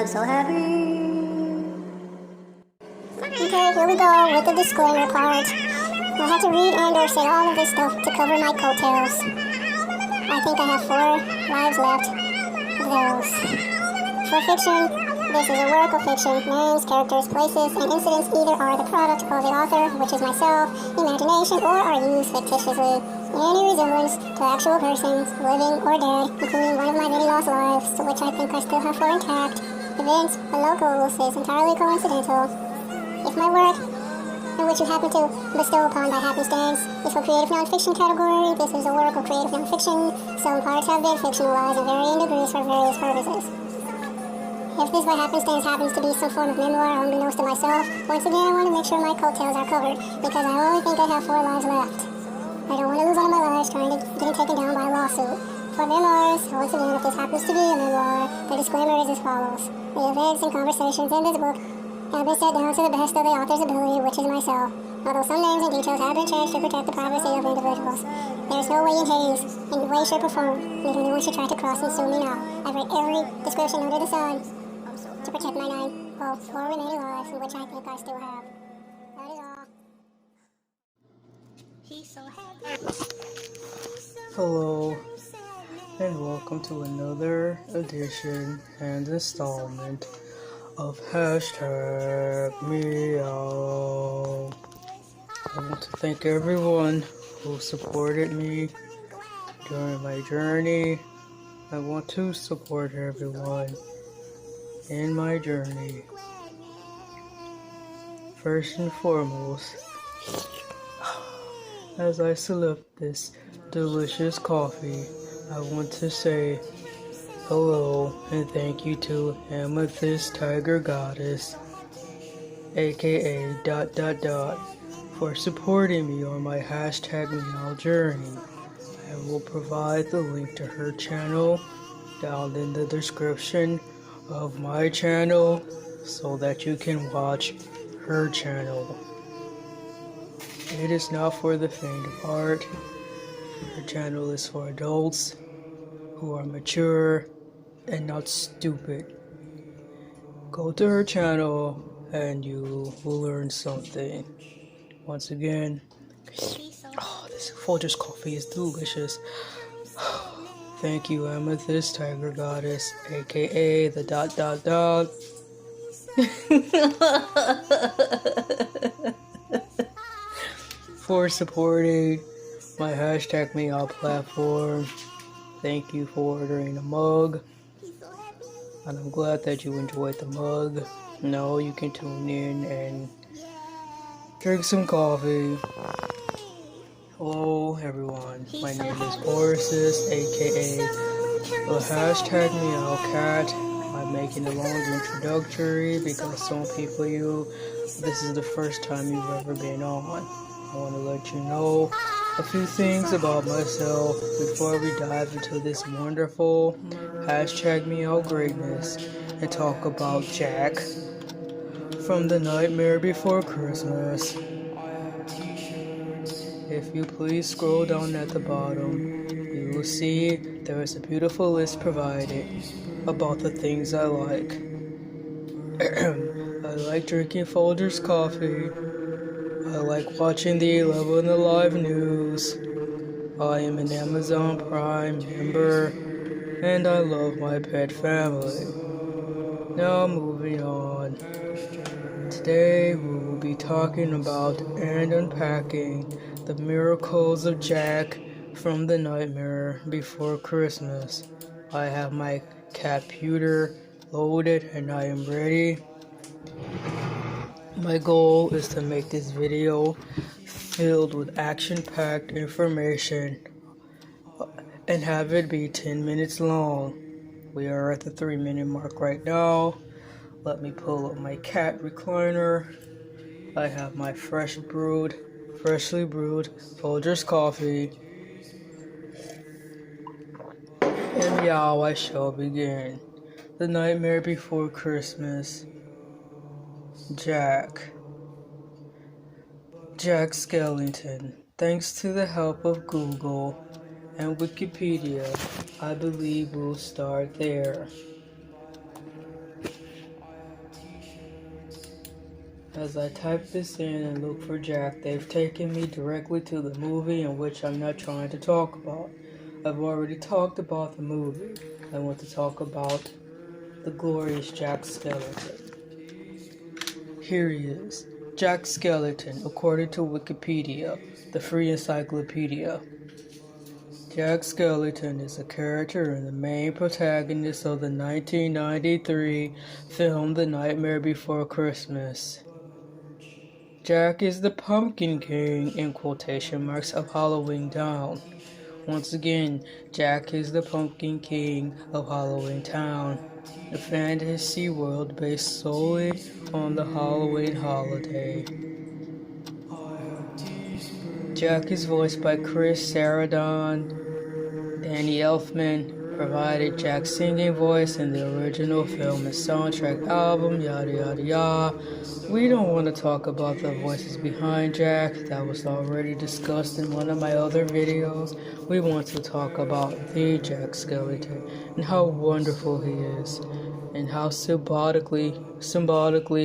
I'm so happy. Okay, here we go with the disclaimer part. I have to read and or say all of this stuff to cover my coattails. I think I have 4 lives left. Those. For fiction, this is a work of fiction. Names, characters, places, and incidents either are the product of the author, which is myself, imagination, or are used fictitiously. Any resemblance to actual persons, living or dead, including one of my many lost lives, to which I think I still have 4 intact. Events, a locals is entirely coincidental. If my work, in which you happen to bestow upon by happenstance, is for creative nonfiction category, this is a work of creative nonfiction. Some parts have been fictionalized in varying degrees for various purposes. If this by happenstance happens to be some form of memoir unbeknownst to myself, once again I want to make sure my coattails are covered, because I only think I have 4 lives left. I don't want to lose one of my lives trying to get it taken down by a lawsuit. For memoirs, once again, if this happens to be a memoir, the disclaimer is as follows. The events and conversations in this book have been set down to the best of the author's ability, which is myself. Although some names and details have been changed to protect the privacy of individuals, there is no way in Hades, in way, shape, or form, that anyone should try to cross and sue me now. I've read every description under the sun to protect my 9 remaining lives, which I think I still have. That is all. He's so happy. Hello, and welcome to another edition and installment of Hashtag Meow. I want to thank everyone who supported me during my journey. I want to support everyone in my journey. First and foremost, as I select this delicious coffee, I want to say hello and thank you to Amethyst TIGERGODESS, A.K.A. ... for supporting me on my Hashtag Meow journey. I will provide the link to her channel down in the description of my channel so that you can watch her channel. It is not for the faint of heart. Her channel is for adults who are mature and not stupid. Go to her channel and you will learn something. Once again, this Folgers Coffee is delicious. Thank you, Amethyst TIGERGODESS, A.K.A. the ... for supporting my Hashtag Meow platform. Thank you for ordering a mug, and I'm glad that you enjoyed the mug. Now you can tune in and drink some coffee. Hello everyone, my name is Ercerla, aka the Hashtag Meow Cat. I'm making a long introductory because some people this is the first time you've ever been on. I want to let you know a few things about myself before we dive into this wonderful Hashtag Meow greatness and talk about Jack from The Nightmare Before Christmas. If you please scroll down at the bottom, you will see there is a beautiful list provided about the things I like. I like drinking Folgers Coffee. I like watching the 11 Alive news. I am an Amazon Prime member, and I love my pet family. Now moving on. Today we will be talking about and unpacking the miracles of Jack from The Nightmare Before Christmas. I have my computer loaded and I am ready. My goal is to make this video filled with action-packed information and have it be 10 minutes long. We are at the 3-minute mark right now. Let me pull up my cat recliner. I have my freshly brewed Folgers Coffee. And meow, I shall begin. The Nightmare Before Christmas. Jack Skellington. Thanks to the help of Google and Wikipedia, I believe we'll start there. As I type this in and look for Jack, they've taken me directly to the movie in which I'm not trying to talk about. I've already talked about the movie. I want to talk about the glorious Jack Skellington. Here he is. Jack Skellington, according to Wikipedia, the free encyclopedia. Jack Skellington is a character and the main protagonist of the 1993 film The Nightmare Before Christmas. Jack is the Pumpkin King, in quotation marks, of Halloween Town. Once again, Jack is the Pumpkin King of Halloween Town, a fantasy world based solely on the Halloween holiday. Jack is voiced by Chris Sarandon. Danny Elfman provided Jack's singing voice in the original film and soundtrack album, yada yada yada. We don't want to talk about the voices behind Jack, that was already discussed in one of my other videos. We want to talk about the Jack Skellington and how wonderful he is, and how symbolically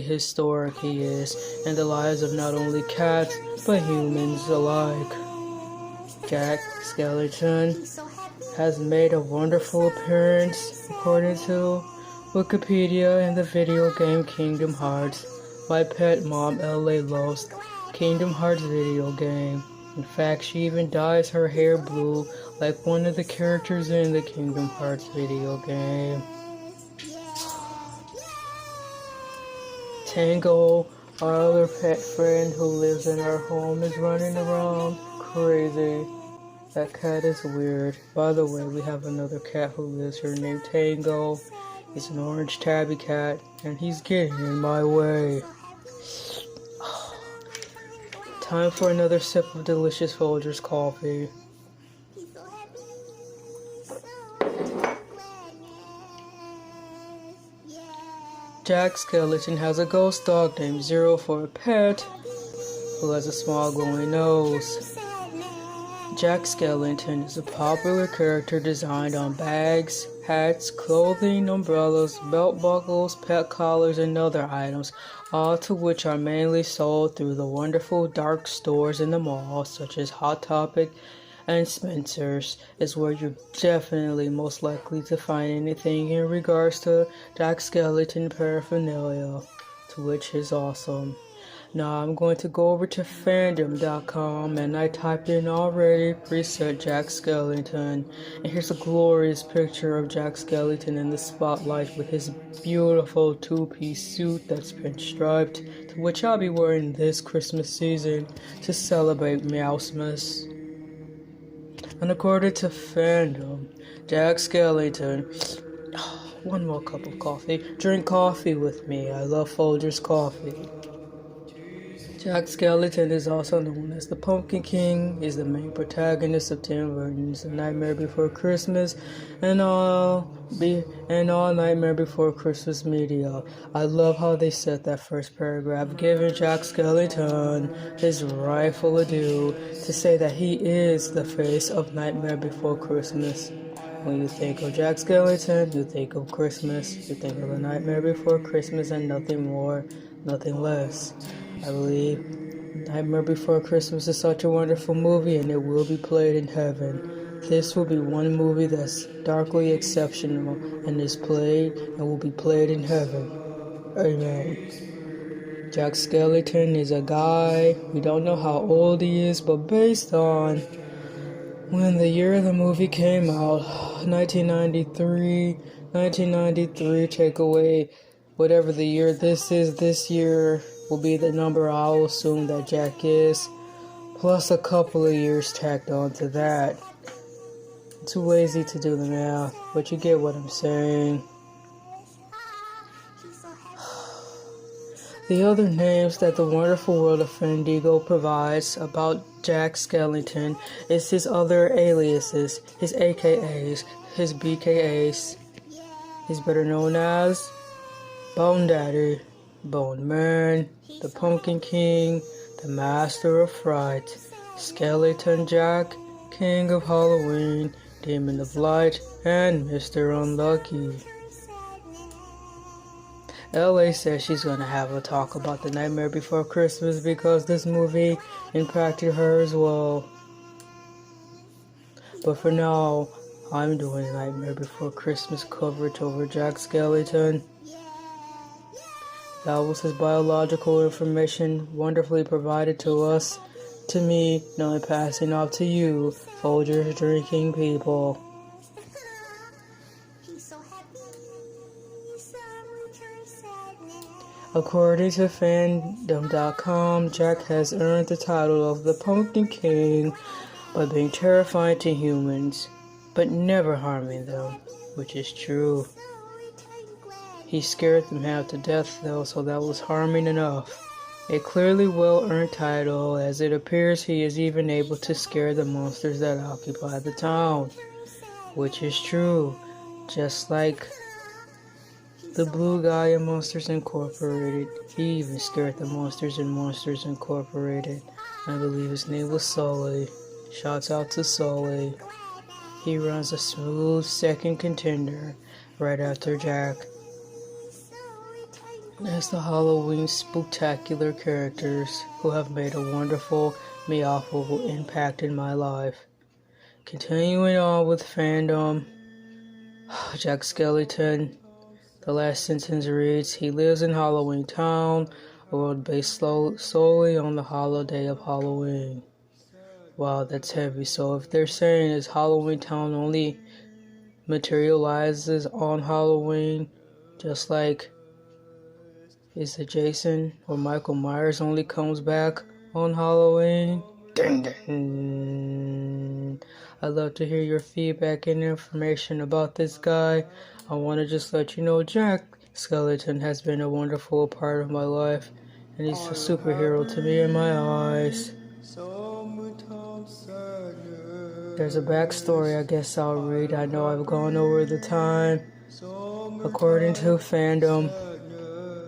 historic he is in the lives of not only cats but humans alike. Jack Skellington has made a wonderful appearance, according to Wikipedia, in the video game Kingdom Hearts. My pet mom, Elay, loves Kingdom Hearts video game. In fact, she even dyes her hair blue like one of the characters in the Kingdom Hearts video game. Tango, our other pet friend who lives in our home, is running around crazy. That cat is weird. By the way, we have another cat who lives here named Tango. He's an orange tabby cat, and he's getting in my way. Time for another sip of delicious Folgers coffee. Jack Skellington has a ghost dog named Zero for a pet, who has a small glowing nose. Jack Skellington is a popular character designed on bags, hats, clothing, umbrellas, belt buckles, pet collars, and other items, all to which are mainly sold through the wonderful dark stores in the mall, such as Hot Topic and Spencer's, is where you're definitely most likely to find anything in regards to Jack Skellington paraphernalia, to which is awesome. Now I'm going to go over to fandom.com, and I typed in already preset Jack Skellington, and here's a glorious picture of Jack Skellington in the spotlight with his beautiful two-piece suit that's pinstriped, to which I'll be wearing this Christmas season to celebrate Meowsmas. And according to fandom, Jack Skellington, one more cup of coffee, drink coffee with me, I love Folgers Coffee. Jack Skellington is also known as the Pumpkin King, is the main protagonist of Tim Burton's The Nightmare Before Christmas and all Nightmare Before Christmas media. I love how they set that first paragraph, giving Jack Skellington his rightful due to say that he is the face of Nightmare Before Christmas. When you think of Jack Skellington, you think of Christmas, you think of The Nightmare Before Christmas and nothing more, nothing less. I believe Nightmare Before Christmas is such a wonderful movie, and it will be played in heaven. This will be one movie that's darkly exceptional and is played and will be played in heaven. Amen. Jack Skellington is a guy, we don't know how old he is, but based on when the year the movie came out, 1993, take away whatever the year this is, this year will be the number I'll assume that Jack is, plus a couple of years tacked on to that. Too lazy to do the math, but you get what I'm saying. The other names that the wonderful world of Fandigo provides about Jack Skellington is his other aliases, his A.K.As, his B.K.As. He's better known as Bone Daddy, Bone Man, the Pumpkin King, the Master of Fright, Skeleton Jack, King of Halloween, Demon of Light, and Mr. Unlucky. Elay says she's gonna have a talk about The Nightmare Before Christmas because this movie impacted her as well. But for now, I'm doing Nightmare Before Christmas coverage over Jack Skellington. That was his biological information wonderfully provided to us, to me, now I'm passing off to you, Folgers drinking people. According to fandom.com, Jack has earned the title of the Pumpkin King by being terrifying to humans, but never harming them, which is true. He scared them half to death though, so that was harming enough. A clearly well-earned title, as it appears he is even able to scare the monsters that occupy the town, which is true, just like the blue guy in Monsters Incorporated. He even scared the monsters in Monsters Incorporated. I believe his name was Sully. Shouts out to Sully. He runs a smooth second contender right after Jack. As the Halloween spectacular characters who have made a wonderful, meowful impact in my life. Continuing on with fandom, Jack Skellington. The last sentence reads, he lives in Halloween Town, a world based solely on the holiday of Halloween. Wow, that's heavy. So if they're saying is Halloween Town only materializes on Halloween, just like is it Jason or Michael Myers only comes back on Halloween? Ding, ding. I'd love to hear your feedback and information about this guy. I want to just let you know Jack Skellington has been a wonderful part of my life, and he's a superhero to me in my eyes. There's a backstory I guess I'll read. I know I've gone over the time. According to fandom,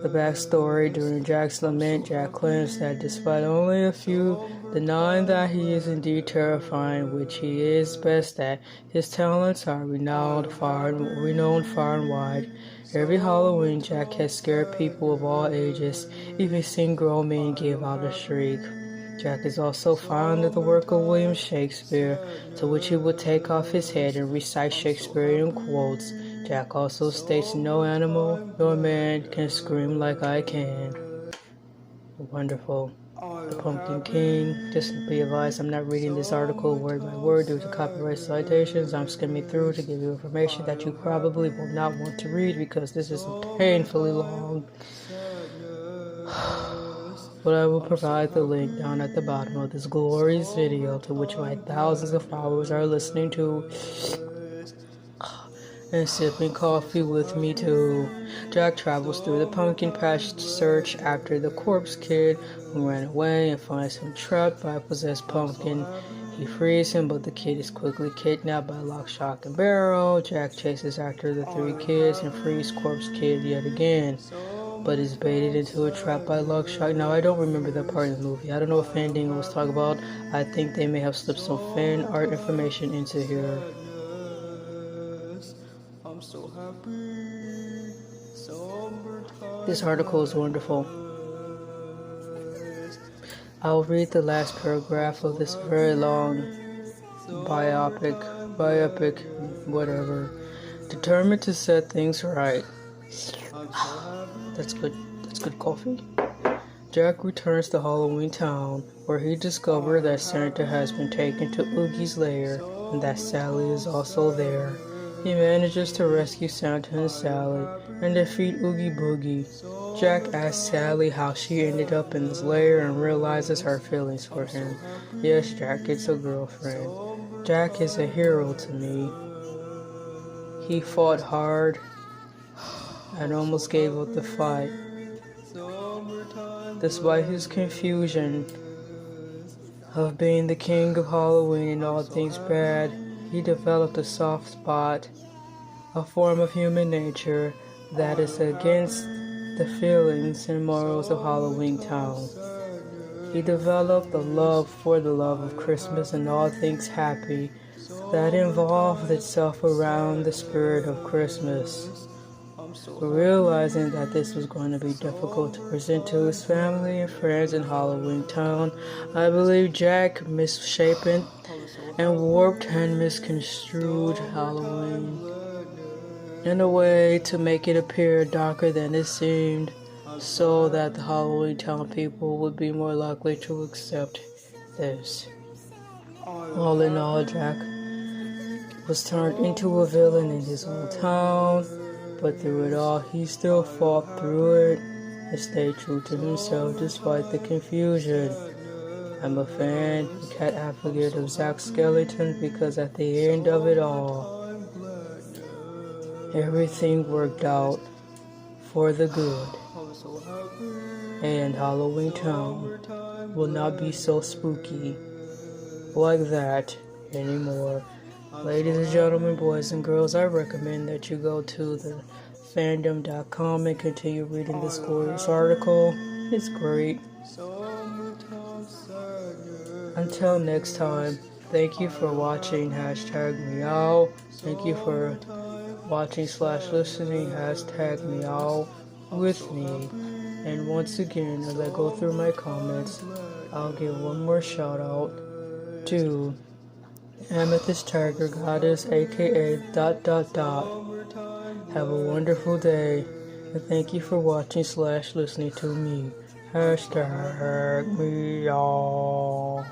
the backstory during Jack's lament, Jack claims that despite only a few denying that he is indeed terrifying, which he is best at, his talents are renowned far and wide. Every Halloween, Jack has scared people of all ages, even seen grown men give out a shriek. Jack is also fond of the work of William Shakespeare, to which he would take off his head and recite Shakespearean quotes. Jack also states no animal nor man can scream like I can. Wonderful. The Pumpkin King. Just be advised, I'm not reading this article word by word due to copyright citations. I'm skimming through to give you information that you probably will not want to read because this is painfully long. But I will provide the link down at the bottom of this glorious video to which my thousands of followers are listening to and sipping coffee with me too. Jack travels through the pumpkin patch to search after the corpse kid who ran away and finds him trapped by a possessed pumpkin. He frees him, but the kid is quickly kidnapped by Lock, Shock, and Barrel. Jack chases after the three kids and frees corpse kid yet again, but is baited into a trap by Lock, Shock. Now, I don't remember that part of the movie. I don't know if Fanding was talking about. I think they may have slipped some fan art information into here. This article is wonderful. I'll read the last paragraph of this very long biopic, whatever. Determined to set things right. That's good coffee. Jack returns to Halloween Town, where he discovers that Santa has been taken to Oogie's lair, and that Sally is also there. He manages to rescue Santa and Sally, and defeat Oogie Boogie. Jack asks Sally how she ended up in his lair and realizes her feelings for him. Yes, Jack gets a girlfriend. Jack is a hero to me. He fought hard and almost gave up the fight. Despite his confusion of being the king of Halloween and all things bad, he developed a soft spot, a form of human nature that is against the feelings and morals of Halloween Town. He developed a love for the love of Christmas and all things happy that involved itself around the spirit of Christmas. But realizing that this was going to be difficult to present to his family and friends in Halloween Town, I believe Jack misshapen and warped and misconstrued Halloween in a way to make it appear darker than it seemed, so that the Halloween Town people would be more likely to accept this. All in all, Jack was turned into a villain in his own town, but through it all, he still fought through it and stayed true to himself despite the confusion. I'm a fan and cat advocate of Zack Skeleton because at the end of it all, everything worked out for the good. And Halloween Town will not be so spooky like that anymore. Ladies and gentlemen, boys and girls, I recommend that you go to the fandom.com and continue reading this glorious article. It's great. Until next time, thank you for watching hashtag Meow. Thank you for watching/listening hashtag Meow with me. And once again, as I go through my comments, I'll give one more shout out to Amethyst Tiger Goddess, A.K.A. ... Have a wonderful day, and thank you for watching/listening to me. Hashtag Meow.